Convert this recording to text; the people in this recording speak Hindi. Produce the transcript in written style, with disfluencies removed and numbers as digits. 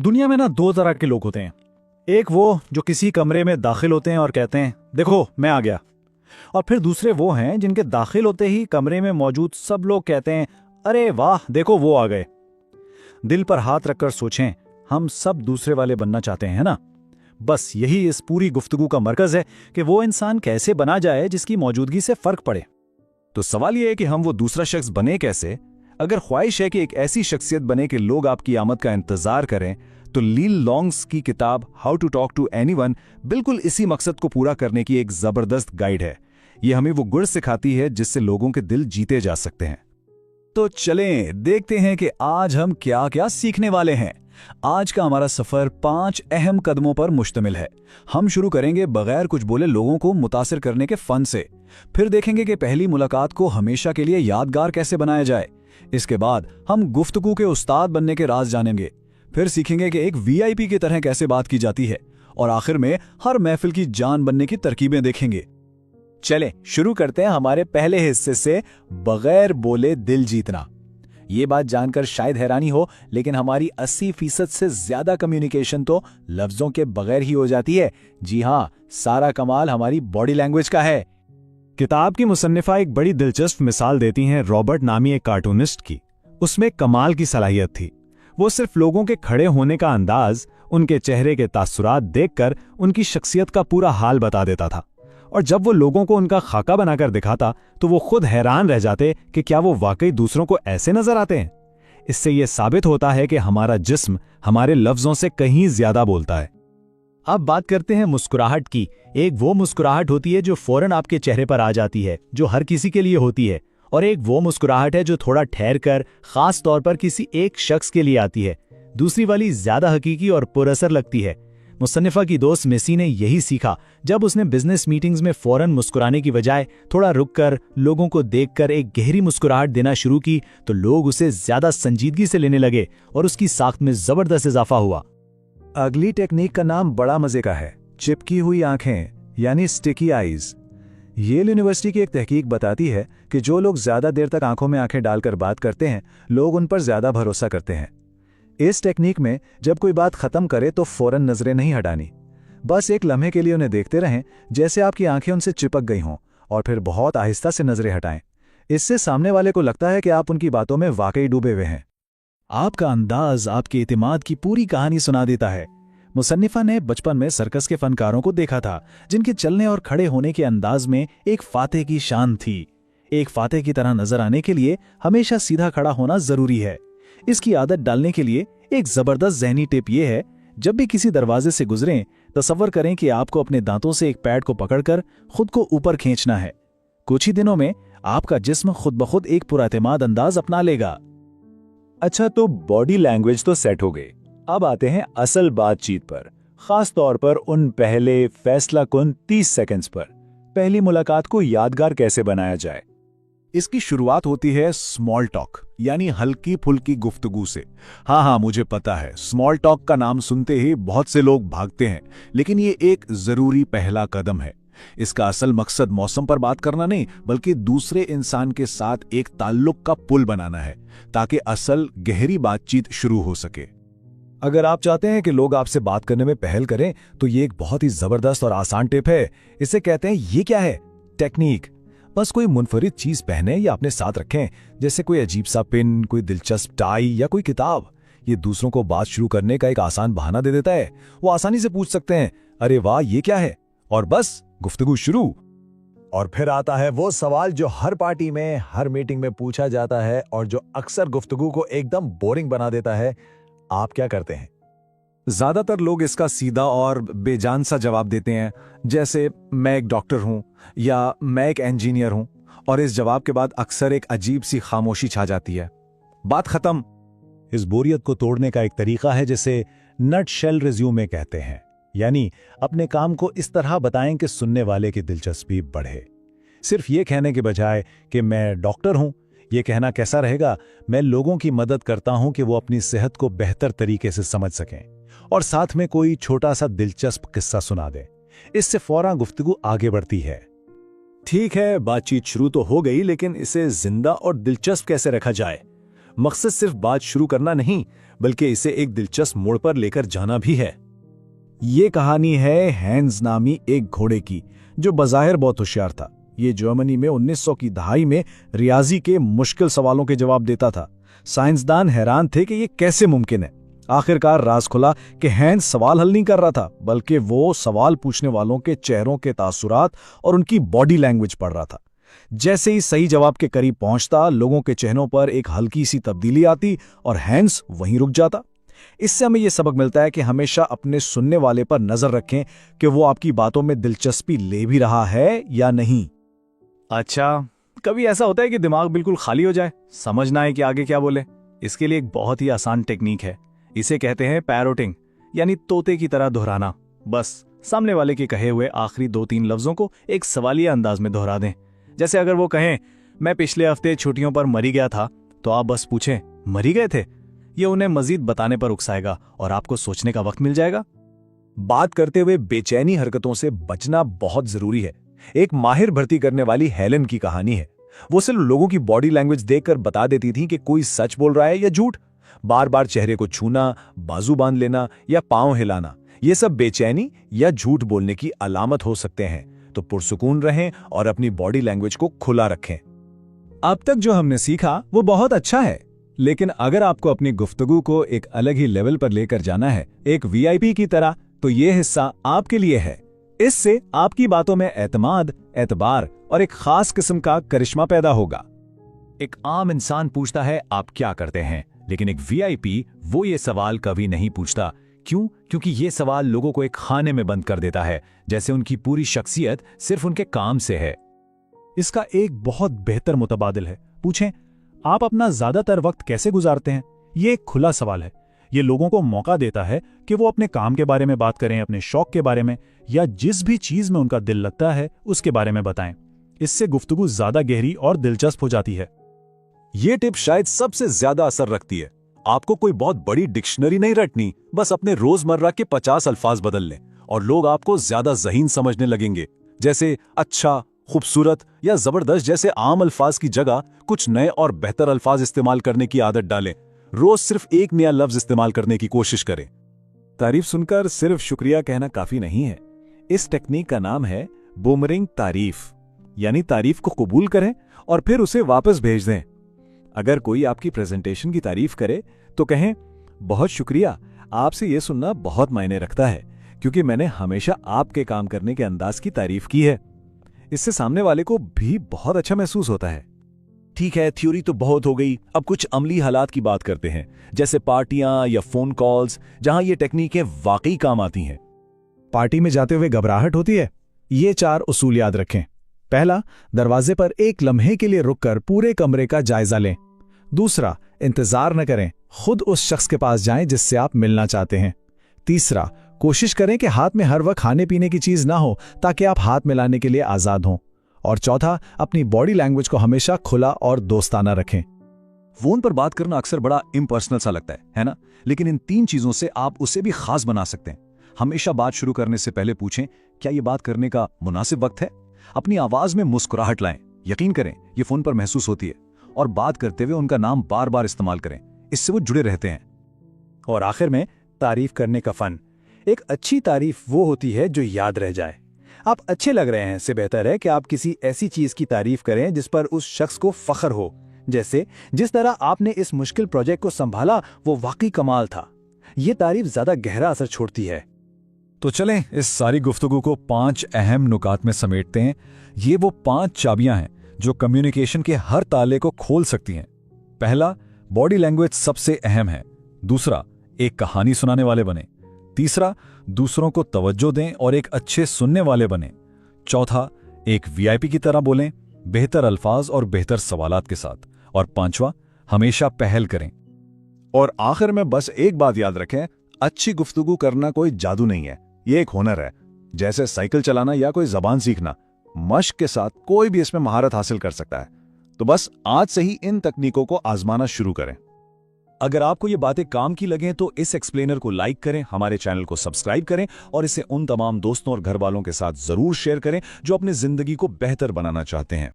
दुनिया में ना दो तरह के लोग होते हैं। एक वो जो किसी कमरे में दाखिल होते हैं और कहते हैं देखो मैं आ गया, और फिर दूसरे वो हैं जिनके दाखिल होते ही कमरे में मौजूद सब लोग कहते हैं अरे वाह देखो वो आ गए। दिल पर हाथ रखकर सोचें, हम सब दूसरे वाले बनना चाहते हैं ना। बस यही इस पूरी गुफ्तगू का मरकज है कि वो इंसान कैसे बना जाए जिसकी मौजूदगी से फर्क पड़े। तो सवाल यह है कि हम वो दूसरा शख्स बने कैसे। अगर ख्वाहिश है कि एक ऐसी शख्सियत बने कि लोग आपकी आमद का इंतजार करें, तो लील लॉन्ग्स की किताब how to talk to anyone बिल्कुल इसी मकसद को पूरा करने की एक जबरदस्त गाइड है। ये हमें वो गुण सिखाती है जिससे लोगों के दिल जीते जा सकते हैं। तो चलें देखते हैं कि आज हम क्या क्या सीखने वाले हैं। आज का हमारा सफर 5 अहम कदमों पर मुश्तमिल है। हम शुरू करेंगे बगैर कुछ बोले लोगों को मुतासिर करने के फन से। फिर देखेंगे कि पहली मुलाकात को हमेशा के लिए यादगार कैसे बनाया जाए। इसके बाद हम गुफ्तगू के उस्ताद बनने के राज जानेंगे। फिर सीखेंगे कि एक वीआईपी की तरह कैसे बात की जाती है, और आखिर में हर महफिल की जान बनने की तरकीबें देखेंगे। चलें शुरू करते हैं हमारे पहले हिस्से से, बगैर बोले दिल जीतना। ये बात जानकर शायद हैरानी हो, लेकिन हमारी 80% से ज्यादा कम्युनिकेशन तो लफ्जों के बगैर ही हो जाती है। जी हाँ, सारा कमाल हमारी बॉडी लैंग्वेज का है। किताब की मुसन्निफा एक बड़ी दिलचस्प मिसाल देती हैं रॉबर्ट नामी एक कार्टूनिस्ट की। उसमें कमाल की सलाहियत थी। वो सिर्फ लोगों के खड़े होने का अंदाज, उनके चेहरे के तासुरात देखकर उनकी शख्सियत का पूरा हाल बता देता था। और जब वो लोगों को उनका खाका बनाकर दिखाता तो वो खुद हैरान रह जाते कि क्या वो वाकई दूसरों को ऐसे नजर आते हैं। इससे ये साबित होता है कि हमारा जिस्म हमारे लफ्जों से कहीं ज्यादा बोलता है। अब बात करते हैं मुस्कुराहट की। एक वो मुस्कुराहट होती है जो फौरन आपके चेहरे पर आ जाती है, जो हर किसी के लिए होती है, और एक वो मुस्कुराहट है जो थोड़ा ठहर कर खास तौर पर किसी एक शख्स के लिए आती है। दूसरी वाली ज्यादा हकीकी और पुरअसर लगती है। मुसन्निफा की दोस्त मेसी ने यही सीखा जब उसने बिजनेस मीटिंग्स में फौरन मुस्कुराने की बजाय थोड़ा रुककर लोगों को देखकर एक गहरी मुस्कुराहट देना शुरू की, तो लोग उसे ज्यादा संजीदगी से लेने लगे और उसकी साख्त में जबरदस्त इजाफा हुआ। अगली टेक्निक का नाम बड़ा मजे का है, चिपकी हुई आंखें यानी स्टिकी आईज। येल यूनिवर्सिटी की एक तहकीक बताती है कि जो लोग ज्यादा देर तक आंखों में आंखें डालकर बात करते हैं, लोग उन पर ज्यादा भरोसा करते हैं। इस टेक्निक में जब कोई बात खत्म करे तो फौरन नजरें नहीं हटानी, बस एक लम्हे के लिए उन्हें देखते रहें जैसे आपकी आंखें उनसे चिपक गई हों, और फिर बहुत आहिस्ता से नजरें हटाएं। इससे सामने वाले को लगता है कि आप उनकी बातों में वाकई डूबे हुए हैं। आपका अंदाज आपके इतिमाद की पूरी कहानी सुना देता है। मुसन्निफा ने बचपन में सर्कस के फनकारों को देखा था, जिनके चलने और खड़े होने के अंदाज में एक फातेह की शान थी। एक फातेह की तरह नजर आने के लिए हमेशा सीधा खड़ा होना जरूरी है। इसकी आदत डालने के लिए एक जबरदस्त ज़हनी टिप यह है, जब भी किसी दरवाजे से गुजरें तसव्वुर करें कि आपको अपने दांतों से एक पैड को पकड़कर खुद को ऊपर खींचना है। कुछ ही दिनों में आपका जिस्म खुद ब खुद एक पुरएतमाद अंदाज अपना लेगा। अच्छा, तो बॉडी लैंग्वेज तो सेट हो गई। अब आते हैं असल बातचीत पर, खास तौर पर उन पहले फैसला कुन 30 सेकंड्स पर। पहली मुलाकात को यादगार कैसे बनाया जाए। इसकी शुरुआत होती है स्मॉल टॉक यानी हल्की फुल्की गुफ्तगू से। हाँ, मुझे पता है स्मॉल टॉक का नाम सुनते ही बहुत से लोग भागते हैं, लेकिन ये एक जरूरी पहला कदम है। इसका असल मकसद मौसम पर बात करना नहीं, बल्कि दूसरे इंसान के साथ एक ताल्लुक का पुल बनाना है, ताकि असल गहरी बातचीत शुरू हो सके। अगर आप चाहते हैं कि लोग आपसे बात करने में पहल करें, तो ये एक बहुत ही जबरदस्त और आसान टिप है। इसे कहते हैं, ये क्या है, टेक्निक। बस कोई मुनफरिद चीज पहने या अपने साथ रखें, जैसे कोई अजीब सा पिन, कोई दिलचस्प टाई या कोई किताब। ये दूसरों को बात शुरू करने का एक आसान बहाना दे देता है। वो आसानी से पूछ सकते हैं, अरे वाह ये क्या है, और बस गुफ्तगू शुरू। और फिर आता है वो सवाल जो हर पार्टी में, हर मीटिंग में पूछा जाता है और जो अक्सर गुफ्तगू को एकदम बोरिंग बना देता है। आप क्या करते हैं? ज्यादातर लोग इसका सीधा और बेजान सा जवाब देते हैं, जैसे मैं एक डॉक्टर हूं या मैं एक इंजीनियर हूं, और इस जवाब के बाद अक्सर एक अजीब सी खामोशी छा जाती है। बात खत्म। इस बोरियत को तोड़ने का एक तरीका है जिसे नट शेल रिज्यूमे कहते हैं, यानी अपने काम को इस तरह बताएं कि सुनने वाले की दिलचस्पी बढ़े। सिर्फ ये कहने के बजाय कि मैं डॉक्टर हूं, ये कहना कैसा रहेगा, मैं लोगों की मदद करता हूं कि वो अपनी सेहत को बेहतर तरीके से समझ सकें, और साथ में कोई छोटा सा दिलचस्प किस्सा सुना दें। इससे फौरन गुफ्तगू आगे बढ़ती है। ठीक है, बातचीत शुरू तो हो गई, लेकिन इसे जिंदा और दिलचस्प कैसे रखा जाए। मकसद सिर्फ बात शुरू करना नहीं, बल्कि इसे एक दिलचस्प मोड़ पर लेकर जाना भी है। ये कहानी है हैंस नामी एक घोड़े की, जो बज़ाहिर बहुत होशियार था। ये जर्मनी में 1900 की दहाई में रियाजी के मुश्किल सवालों के जवाब देता था। साइंसदान हैरान थे कि ये कैसे मुमकिन है। आखिरकार राज खुला कि हैंस सवाल हल नहीं कर रहा था, बल्कि वो सवाल पूछने वालों के चेहरों के तासुरात और उनकी बॉडी लैंग्वेज पढ़ रहा था। जैसे ही सही जवाब के करीब पहुंचता, लोगों के चेहरों पर एक हल्की सी तब्दीली आती और हैंस वहीं रुक जाता। इससे हमें यह सबक मिलता है कि हमेशा अपने सुनने वाले पर नजर रखें कि वो आपकी बातों में दिलचस्पी ले भी रहा है या नहीं। अच्छा, कभी ऐसा होता है कि दिमाग बिल्कुल खाली हो जाए, समझ ना आए कि आगे क्या बोले। इसके लिए एक बहुत ही आसान टेक्निक है। इसे कहते हैं पैरोटिंग, यानी तोते की तरह दोहराना। बस सामने वाले के कहे हुए आखिरी 2-3 लफ्जों को एक सवालिया अंदाज में दोहरा दें। जैसे अगर वो कहें, मैं पिछले हफ्ते छुट्टियों पर मरी गया था, तो आप बस पूछें, मरी गए थे? ये उन्हें मजीद बताने पर उकसाएगा और आपको सोचने का वक्त मिल जाएगा। बात करते हुए बेचैनी हरकतों से बचना बहुत जरूरी है। एक माहिर भर्ती करने वाली हेलन की कहानी है। वो सिर्फ लोगों की बॉडी लैंग्वेज देखकर बता देती थी कि कोई सच बोल रहा है या झूठ। बार बार चेहरे को छूना, बाजू बांध लेना या पांव हिलाना, ये सब बेचैनी या झूठ बोलने की अलामत हो सकते हैं। तो पुरसुकून रहें और अपनी बॉडी लैंग्वेज को खुला रखें। अब तक जो हमने सीखा वो बहुत अच्छा है, लेकिन अगर आपको अपनी गुफ्तगू को एक अलग ही लेवल पर लेकर जाना है, एक वीआईपी की तरह, तो ये हिस्सा आपके लिए है। इससे आपकी बातों में एतमाद, एतबार और एक खास किस्म का करिश्मा पैदा होगा। एक आम इंसान पूछता है आप क्या करते हैं, लेकिन एक वीआईपी वो ये सवाल कभी नहीं पूछता। क्यों? क्योंकि ये सवाल लोगों को एक खाने में बंद कर देता है, जैसे उनकी पूरी शख्सियत सिर्फ उनके काम से है। इसका एक बहुत बेहतर मुतबादिल है। पूछें, आप अपना ज्यादातर वक्त कैसे गुजारते हैं? ये एक खुला सवाल है। ये लोगों को मौका देता है कि वो अपने काम के बारे में बात करें, अपने शौक के बारे में, या जिस भी चीज में उनका दिल लगता है उसके बारे में बताएं। इससे गुफ्तगू ज्यादा गहरी और दिलचस्प हो जाती है। ये टिप शायद सबसे ज्यादा असर रखती है। आपको कोई बहुत बड़ी डिक्शनरी नहीं रटनी, बस अपने रोजमर्रा के 50 अल्फाज बदल लें और लोग आपको ज्यादा ज़हीन समझने लगेंगे। जैसे अच्छा, खूबसूरत या जबरदस्त जैसे आम अल्फाज की जगह कुछ नए और बेहतर अल्फाज इस्तेमाल करने की आदत डालें। रोज सिर्फ एक नया लफ्ज इस्तेमाल करने की कोशिश करें। तारीफ सुनकर सिर्फ शुक्रिया कहना काफी नहीं है। इस टेक्निक का नाम है बूमरिंग तारीफ, यानी तारीफ को कबूल करें और फिर उसे वापस भेज दें। अगर कोई आपकी प्रेजेंटेशन की तारीफ करे तो कहें, बहुत शुक्रिया, आपसे यह सुनना बहुत मायने रखता है, क्योंकि मैंने हमेशा आपके काम करने के अंदाज की तारीफ की है। इससे सामने वाले को भी बहुत अच्छा महसूस होता है। ठीक है, थ्योरी तो बहुत हो गई, अब कुछ अमली हालात की बात करते हैं, जैसे पार्टियां या फोन कॉल्स, जहां ये टेक्निकें वाकई काम आती हैं। पार्टी में जाते हुए घबराहट होती है? ये 4 उसूल याद रखें। पहला, दरवाजे पर एक लम्हे के लिए रुककर पूरे कमरे का जायजा लें। दूसरा, इंतजार न करें, खुद उस शख्स के पास जाएं जिससे आप मिलना चाहते हैं। तीसरा, कोशिश करें कि हाथ में हर वक्त खाने पीने की चीज ना हो, ताकि आप हाथ मिलाने के लिए आजाद हों। और चौथा, अपनी बॉडी लैंग्वेज को हमेशा खुला और दोस्ताना रखें। फोन पर बात करना अक्सर बड़ा इम्पर्सनल सा लगता है ना? लेकिन इन 3 चीजों से आप उसे भी खास बना सकते हैं। हमेशा बात शुरू करने से पहले पूछें, क्या ये बात करने का मुनासिब वक्त है? अपनी आवाज में मुस्कुराहट लाएं, यकीन करें ये फोन पर महसूस होती है। और बात करते हुए उनका नाम बार बार इस्तेमाल करें, इससे वो जुड़े रहते हैं। और आखिर में, तारीफ करने का फन। एक अच्छी तारीफ वो होती है जो याद रह जाए। आप अच्छे लग रहे हैं इससे बेहतर है कि आप किसी ऐसी चीज की तारीफ करें जिस पर उस शख्स को फख्र हो। जैसे, जिस तरह आपने इस मुश्किल प्रोजेक्ट को संभाला वो वाकई कमाल था। ये तारीफ ज्यादा गहरा असर छोड़ती है। तो चलें इस सारी गुफ्तगू को 5 अहम नुकात में समेटते हैं। ये वो 5 चाबियां हैं जो कम्युनिकेशन के हर ताले को खोल सकती हैं। पहला, बॉडी लैंग्वेज सबसे अहम है। दूसरा, एक कहानी सुनाने वाले बने। तीसरा, दूसरों को तवज्जो दें और एक अच्छे सुनने वाले बने। चौथा, एक वीआईपी की तरह बोलें, बेहतर अल्फाज और बेहतर सवालात के साथ। और 5वां, हमेशा पहल करें। और आखिर में बस एक बात याद रखें, अच्छी गुफ्तगू करना कोई जादू नहीं है, ये एक हुनर है। जैसे साइकिल चलाना या कोई जबान सीखना, मश्क के साथ कोई भी इसमें महारत हासिल कर सकता है। तो बस आज से ही इन तकनीकों को आजमाना शुरू करें। अगर आपको ये बातें काम की लगें तो इस एक्सप्लेनर को लाइक करें, हमारे चैनल को सब्सक्राइब करें और इसे उन तमाम दोस्तों और घर वालों के साथ जरूर शेयर करें जो अपनी जिंदगी को बेहतर बनाना चाहते हैं।